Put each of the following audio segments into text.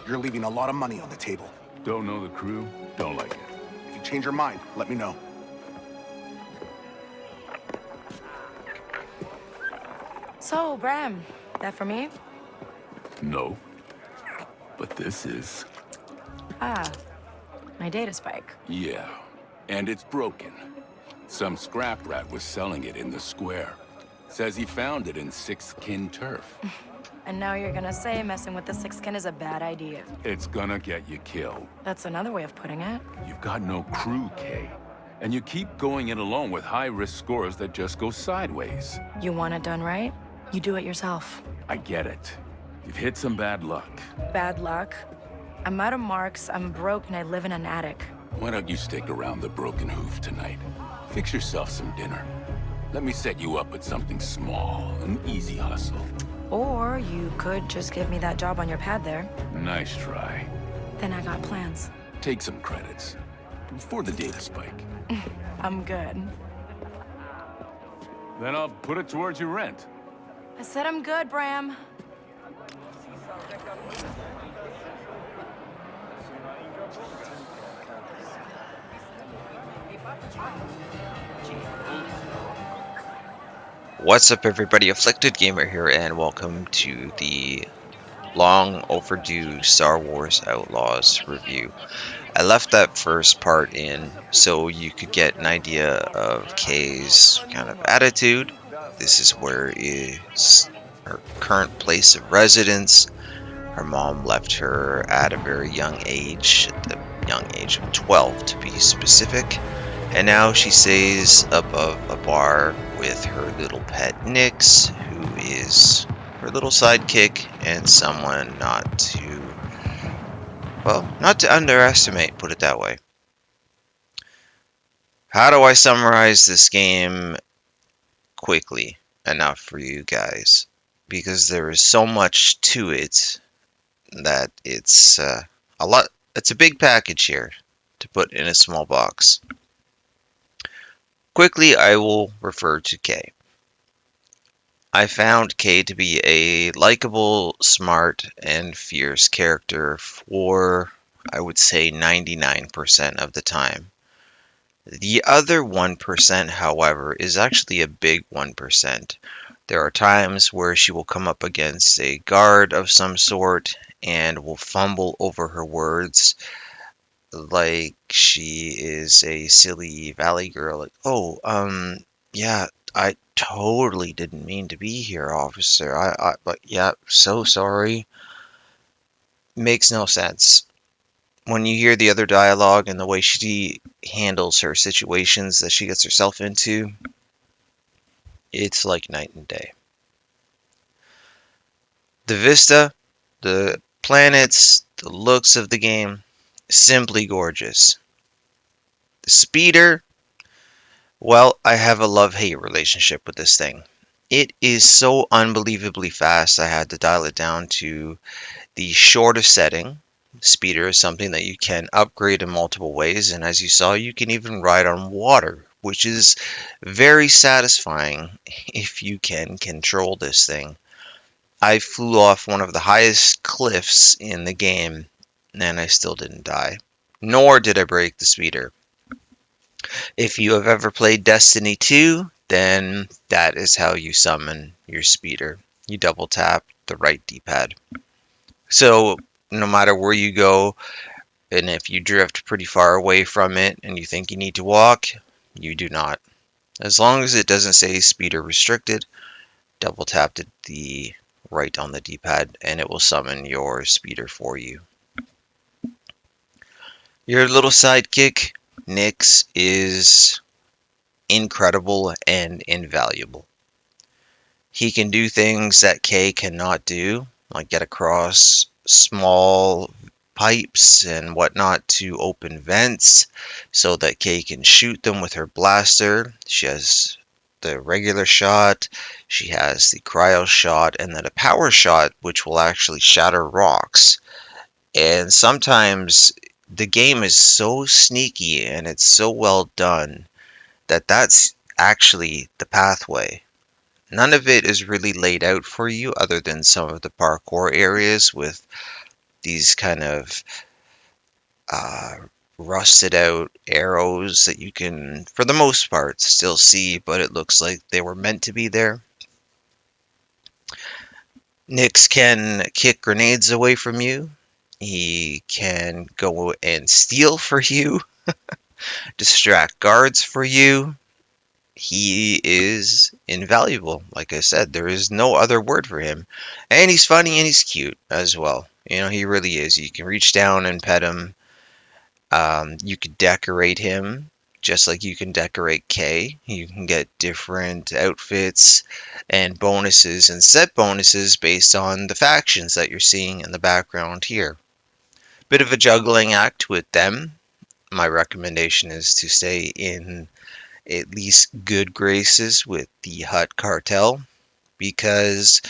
You're leaving a lot of money on the table. Don't know the crew, don't like it. If you change your mind, let me know. So, Bram, that for me? No. But this is... Ah, my data spike. Yeah. And it's broken. Some scrap rat was selling it in the square. Says he found it in Sixth Kin turf. And now you're gonna say messing with the Sixth Kin is a bad idea. It's gonna get you killed. That's another way of putting it. You've got no crew, Kay. And you keep going it alone with high-risk scores that just go sideways. You want it done right? You do it yourself. I get it. You've hit some bad luck. Bad luck? I'm out of marks, I'm broke, and I live in an attic. Why don't you stick around the Broken Hoof tonight? Fix yourself some dinner. Let me set you up with something small, an easy hustle. Or you could just give me that job on your pad there. Nice try. Then I got plans. Take some credits. For the data spike. I'm good. Then I'll put it towards your rent. I said I'm good, Bram. What's up, everybody? Afflicted Gamer here, and welcome to the long overdue Star Wars Outlaws review. I left that first part in so you could get an idea of Kay's kind of attitude. This is where is her current place of residence. Her mom left her at a very young age, at the young age of 12 to be specific. And now she stays above a bar with her little pet Nyx, who is her little sidekick and someone not to underestimate, put it that way. How do I summarize this game quickly enough for you guys? Because there is so much to it that it's a lot. It's a big package here to put in a small box. Quickly, I will refer to Kay. I found Kay to be a likable, smart, and fierce character for, I would say, 99% of the time. The other 1%, however, is actually a big 1%. There are times where she will come up against a guard of some sort and will fumble over her words, like she is a silly valley girl. Like, yeah, I totally didn't mean to be here, officer. But yeah, so sorry. Makes no sense. When you hear the other dialogue and the way she handles her situations that she gets herself into, it's like night and day. The vista, the planets, the looks of the game, simply gorgeous. The speeder, well, I have a love-hate relationship with this thing. It is so unbelievably fast, I had to dial it down to the shortest setting. Speeder is something that you can upgrade in multiple ways, and as you saw, you can even ride on water, which is very satisfying if you can control this thing. I flew off one of the highest cliffs in the game, and I still didn't die, nor did I break the speeder. If you have ever played Destiny 2, then that is how you summon your speeder. You double tap the right D-pad. So no matter where you go, and if you drift pretty far away from it and you think you need to walk, you do not. As long as it doesn't say speeder restricted, double tap the right on the D-pad and it will summon your speeder for you. Your little sidekick, Nyx, is incredible and invaluable. He can do things that Kay cannot do, like get across small pipes and whatnot to open vents so that Kay can shoot them with her blaster. She has the regular shot, she has the cryo shot, and then a power shot which will actually shatter rocks. And sometimes the game is so sneaky and it's so well done that that's actually the pathway. None of it is really laid out for you other than some of the parkour areas with these kind of uh, rusted out arrows that you can, for the most part, still see, but it looks like they were meant to be there. Nyx can kick grenades away from you. He can go and steal for you, distract guards for you. He is invaluable. Like I said, there is no other word for him. And he's funny and he's cute as well. You know, he really is. You can reach down and pet him. You could decorate him just like you can decorate Kay. You can get different outfits and bonuses and set bonuses based on the factions that you're seeing in the background here. Bit of a juggling act with them. My recommendation is to stay in at least good graces with the Hutt cartel, because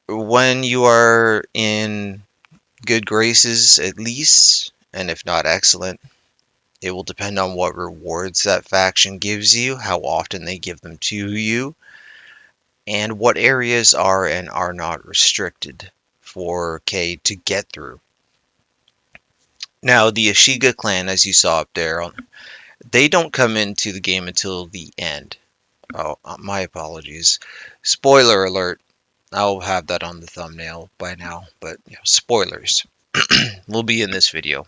when you are in good graces at least, and if not excellent, it will depend on what rewards that faction gives you, how often they give them to you, and what areas are and are not restricted for K to get through. Now, the Ashiga clan, as you saw up there, they don't come into the game until the end. Oh, my apologies. Spoiler alert. I'll have that on the thumbnail by now, but spoilers will be in this video.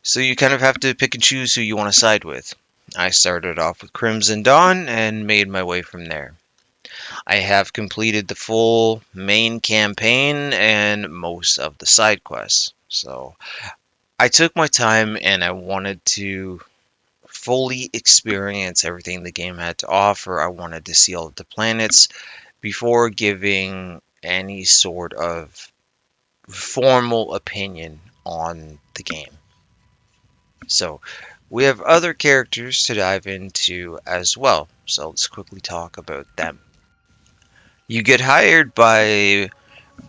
So you kind of have to pick and choose who you want to side with. I started off with Crimson Dawn and made my way from there. I have completed the full main campaign and most of the side quests. So I took my time and I wanted to fully experience everything the game had to offer. I wanted to see all of the planets before giving any sort of formal opinion on the game. So we have other characters to dive into as well. So let's quickly talk about them. You get hired by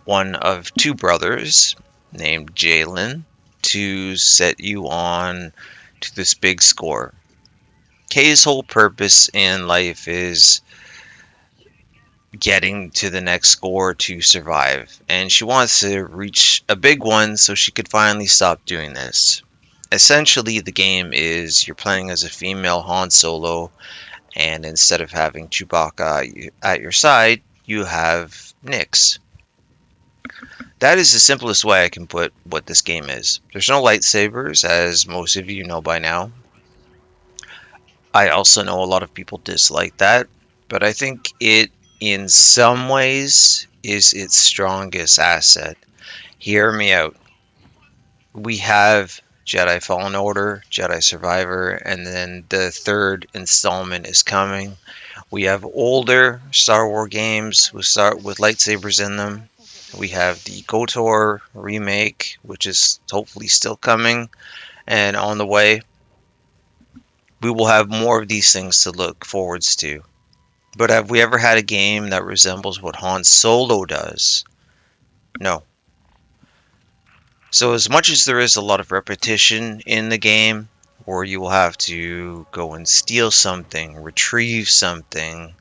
one of two brothers named Jalen to set you on to this big score. Kay's whole purpose in life is getting to the next score to survive, and she wants to reach a big one so she could finally stop doing this. Essentially, the game is you're playing as a female Han Solo, and instead of having Chewbacca at your side, you have Nyx. That is the simplest way I can put what this game is. There's no lightsabers, as most of you know by now. I also know a lot of people dislike that, but I think it, in some ways, is its strongest asset. Hear me out. We have Jedi Fallen Order, Jedi Survivor, and then the third installment is coming. We have older Star Wars games with lightsabers in them. We have the KOTOR remake, which is hopefully still coming and on the way. We will have more of these things to look forwards to. But have we ever had a game that resembles what Han Solo does? No. So as much as there is a lot of repetition in the game, where you will have to go and steal something, retrieve something,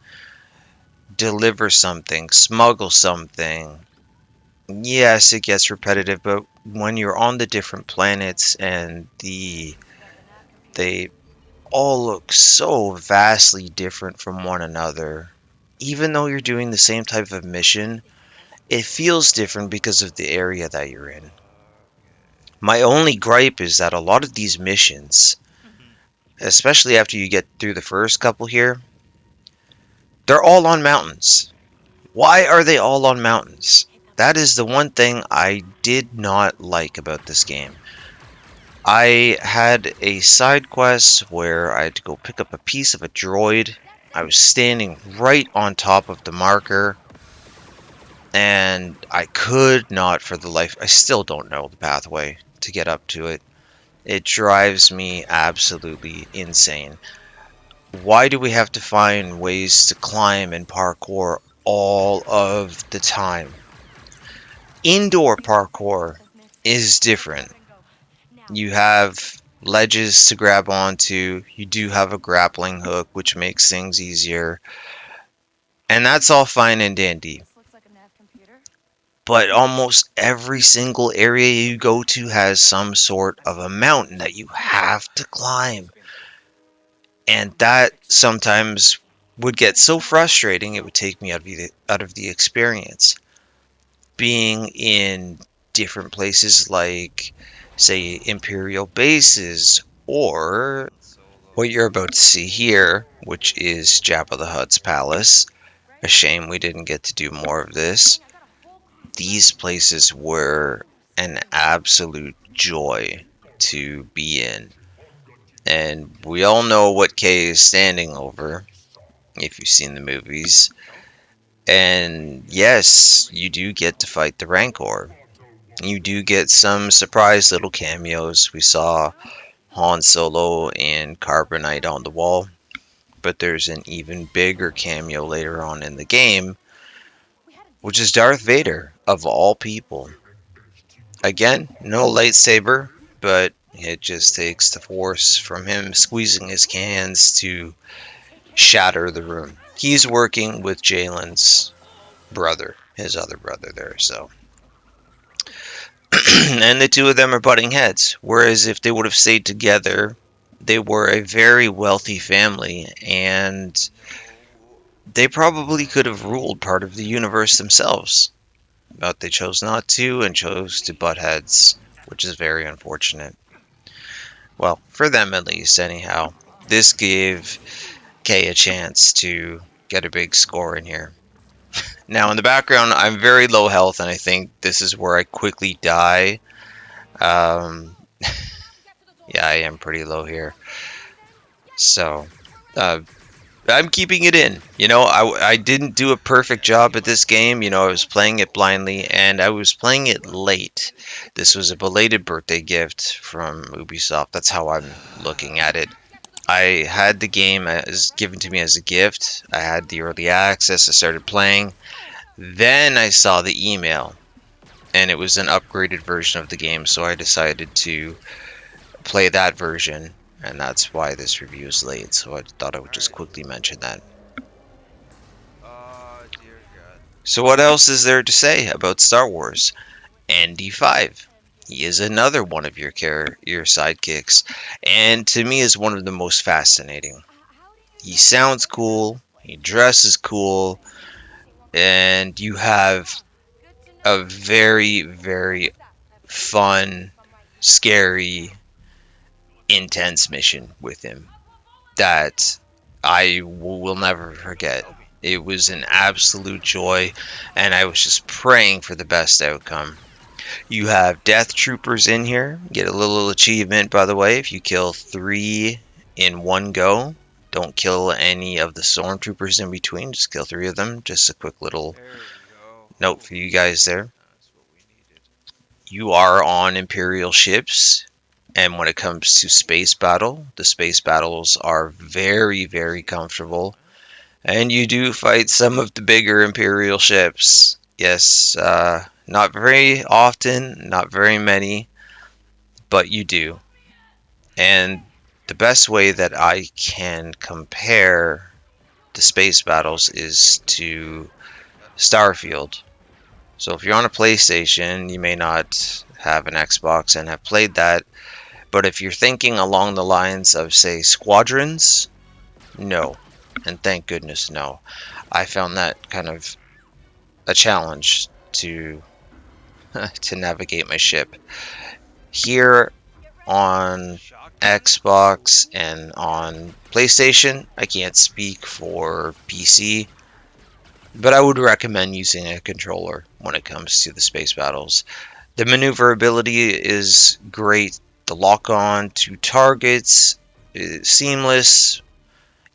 deliver something, smuggle something, yes, it gets repetitive, but when you're on the different planets and they all look so vastly different from one another, even though you're doing the same type of mission, it feels different because of the area that you're in. My only gripe is that a lot of these missions, especially after you get through the first couple here, they're all on mountains. Why are they all on mountains? That is the one thing I did not like about this game. I had a side quest where I had to go pick up a piece of a droid. I was standing right on top of the marker, and I could not for the life, I still don't know the pathway to get up to it. It drives me absolutely insane. Why do we have to find ways to climb and parkour all of the time? Indoor parkour is different. You have ledges to grab onto, you do have a grappling hook, which makes things easier, and that's all fine and dandy. but almost every single area you go to has some sort of a mountain that you have to climb. And that sometimes would get so frustrating it would take me out of the experience. Being in different places like, say, Imperial bases, or what you're about to see here, which is Jabba the Hutt's palace. A shame we didn't get to do more of this. These places were an absolute joy to be in. And we all know what Kay is standing over, if you've seen the movies. And yes, you do get to fight the Rancor. You do get some surprise little cameos. We saw Han Solo and Carbonite on the wall. But there's an even bigger cameo later on in the game, which is Darth Vader, of all people. Again, no lightsaber, but it just takes the force from him squeezing his hands to shatter the room. He's working with Jalen's brother, his other brother there, so. And the two of them are butting heads, whereas if they would have stayed together, they were a very wealthy family, and they probably could have ruled part of the universe themselves. But they chose not to, and chose to butt heads, which is very unfortunate. Well, for them at least, anyhow. This gave Kay a chance to get a big score in here. Now, in the background, I'm very low health, and I think this is where I quickly die. Yeah, I am pretty low here. So, I'm keeping it in. You know, I didn't do a perfect job at this game. You know, I was playing it blindly, and I was playing it late. This was a belated birthday gift from Ubisoft. That's how I'm looking at it. I had the game as given to me as a gift. I had the early access. I started playing. Then I saw the email, and it was an upgraded version of the game, so I decided to play that version, and that's why this review is late, so I thought I would just quickly mention that. Dear God. So what else is there to say about Star Wars? ND5. He is another one of your sidekicks, and to me is one of the most fascinating. He sounds cool, he dresses cool, and you have a very, very fun, scary, intense mission with him that I will never forget. It was an absolute joy, and I was just praying for the best outcome. You have death troopers in here. Get a little achievement, by the way, if you kill 3 in one go. Don't kill any of the stormtroopers in between. Just kill 3 of them. Just a quick little There we go. note for you guys there. That's what we needed. You are on Imperial ships, and when it comes to space battle, the space battles are very, very comfortable. And you do fight some of the bigger Imperial ships. Yes, not very often, not very many, but you do. And the best way that I can compare the space battles is to Starfield. So if you're on a PlayStation, you may not have an Xbox and have played that, but if you're thinking along the lines of, say, Squadrons, no. And thank goodness no. I found that kind of a challenge to to navigate my ship. Here on Xbox and on PlayStation, I can't speak for PC, but I would recommend using a controller when it comes to the space battles. The maneuverability is great. The lock-on to targets is seamless.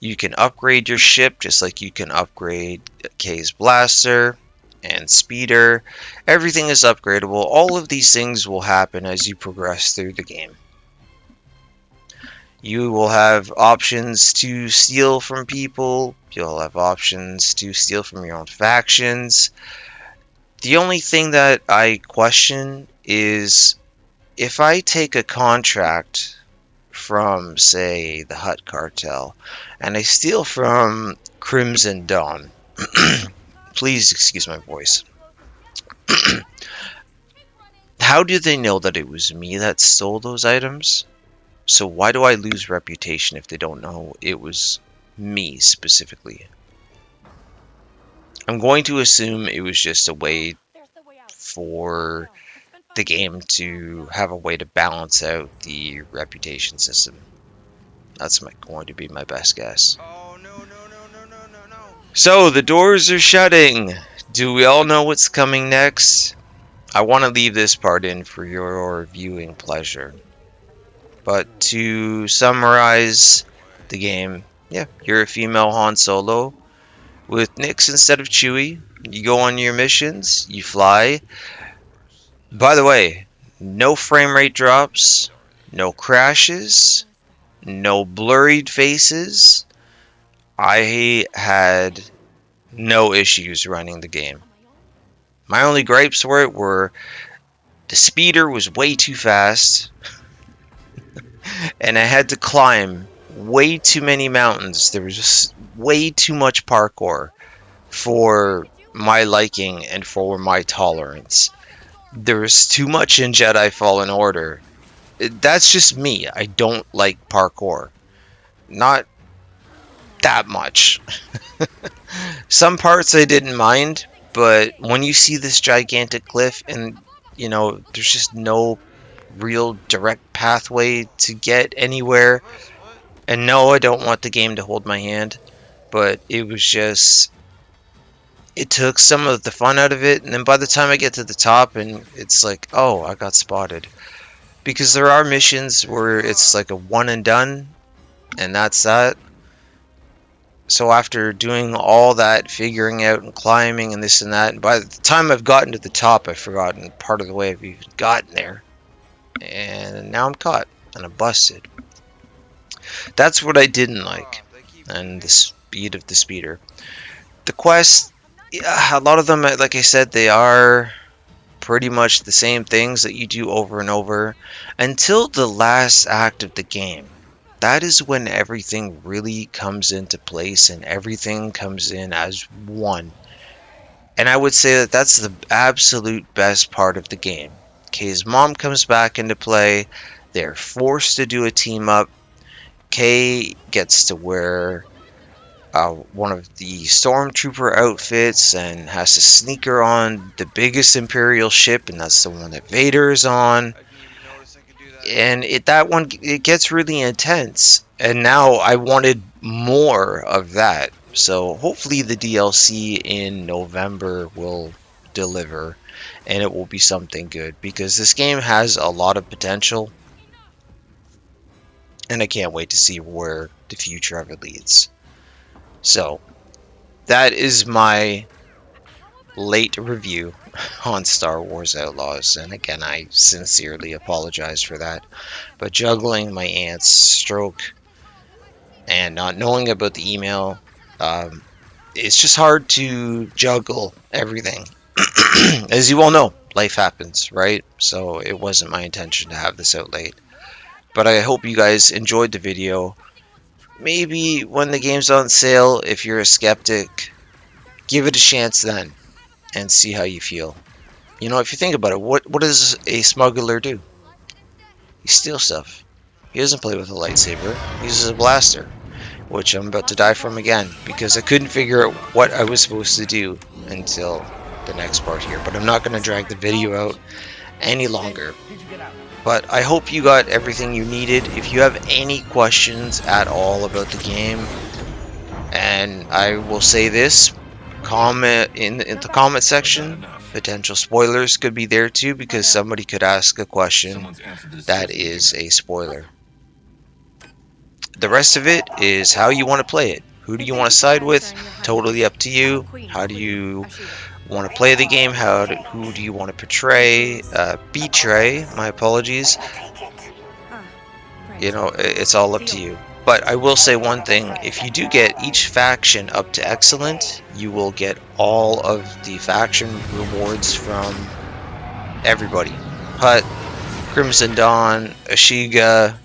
You can upgrade your ship just like you can upgrade Kay's blaster and speeder. Everything is upgradable. All of these things will happen as you progress through the game. You will have options to steal from people. You'll have options to steal from your own factions. The only thing that I question is if I take a contract from, say, the Hutt cartel, and I steal from Crimson Dawn. Please excuse my voice. How do they know that it was me that stole those items? So why do I lose reputation if they don't know it was me specifically? I'm going to assume it was just a way for the game to have a way to balance out the reputation system. That's going to be my best guess. Oh, no, no, no, no, no, no, no. So the doors are shutting. Do we all know what's coming next? I want to leave this part in for your viewing pleasure. But to summarize the game, yeah, you're a female Han Solo with Nix instead of Chewie. You go on your missions, you fly. By the way, no frame rate drops, no crashes, no blurred faces. I had no issues running the game. My only gripes were the speeder was way too fast, and I had to climb way too many mountains. There was just way too much parkour for my liking and for my tolerance. There was too much in Jedi Fallen Order. That's just me. I don't like parkour. Not that much. Some parts I didn't mind, but when you see this gigantic cliff and, you know, there's just no real direct pathway to get anywhere. And no, I don't want the game to hold my hand, but it was just, it took some of the fun out of it. And then by the time I get to the top and it's like, oh, I got spotted. Because there are missions where it's like a one and done, and that's that. So after doing all that figuring out and climbing and this and that, and by the time I've gotten to the top, I've forgotten part of the way I've even gotten there. And now I'm caught and I'm busted. That's what I didn't like. And the speed of the speeder. The quests, yeah, a lot of them, like I said, they are pretty much the same things that you do over and over until the last act of the game. That is when everything really comes into place and everything comes in as one. And I would say that that's the absolute best part of the game. Kay's mom comes back into play. They're forced to do a team up. Kay gets to wear one of the stormtrooper outfits and has to sneak her on the biggest Imperial ship, and that's the one that Vader is on. And that one, it gets really intense, and now I wanted more of that. So hopefully the DLC in November will deliver, and it will be something good, because this game has a lot of potential, and I can't wait to see where the future of it leads. So that is my late review on Star Wars Outlaws, and again, I sincerely apologize for that. But juggling my aunt's stroke and not knowing about the email, it's just hard to juggle everything. As you all know, life happens, right? So it wasn't my intention to have this out late. But I hope you guys enjoyed the video. Maybe when the game's on sale, if you're a skeptic, give it a chance then and see how you feel. You know, if you think about it, what does a smuggler do? He steals stuff. He doesn't play with a lightsaber. He uses a blaster, which I'm about to die from again because I couldn't figure out what I was supposed to do until the next part here. But I'm not going to drag the video out any longer. But I hope you got everything you needed. If you have any questions at all about the game, and I will say this, comment in the comment section. Potential spoilers could be there too, because somebody could ask a question that is a spoiler. The rest of it is how you want to play it. Who do you want to side with? Totally up to you. How do you want to play the game? Who do you want to betray? My apologies. You know, it's all up to you. But I will say one thing: if you do get each faction up to excellent, you will get all of the faction rewards from everybody. Hutt, Crimson Dawn, Ashiga,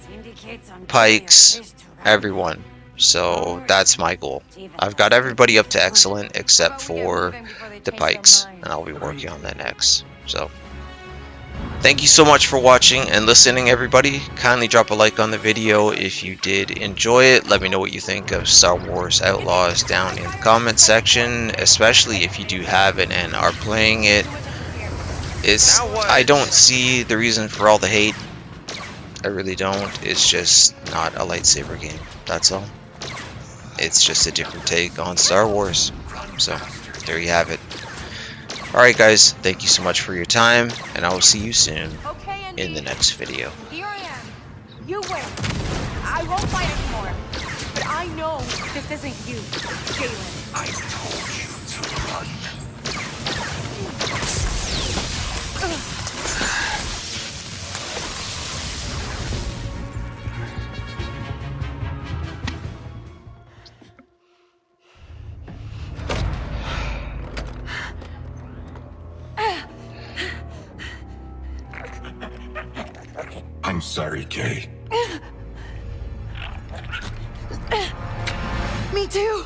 Pikes, everyone. So that's my goal. I've got everybody up to excellent except for the pikes, and I'll be working on that next. So thank you so much for watching and listening, everybody. Kindly drop a like on the video if you did enjoy it. Let me know what you think of Star Wars Outlaws down in the comments section, especially if you do have it and are playing it. I don't see the reason for all the hate. I really don't. It's just not a lightsaber game. That's all. It's just a different take on Star Wars. So there you have it. Alright guys, thank you so much for your time, and I will see you soon in the next video. Here I am. You win. I won't fight anymore. But I know this isn't you, Galen. I told you to run. I'm sorry, Kay. Me too.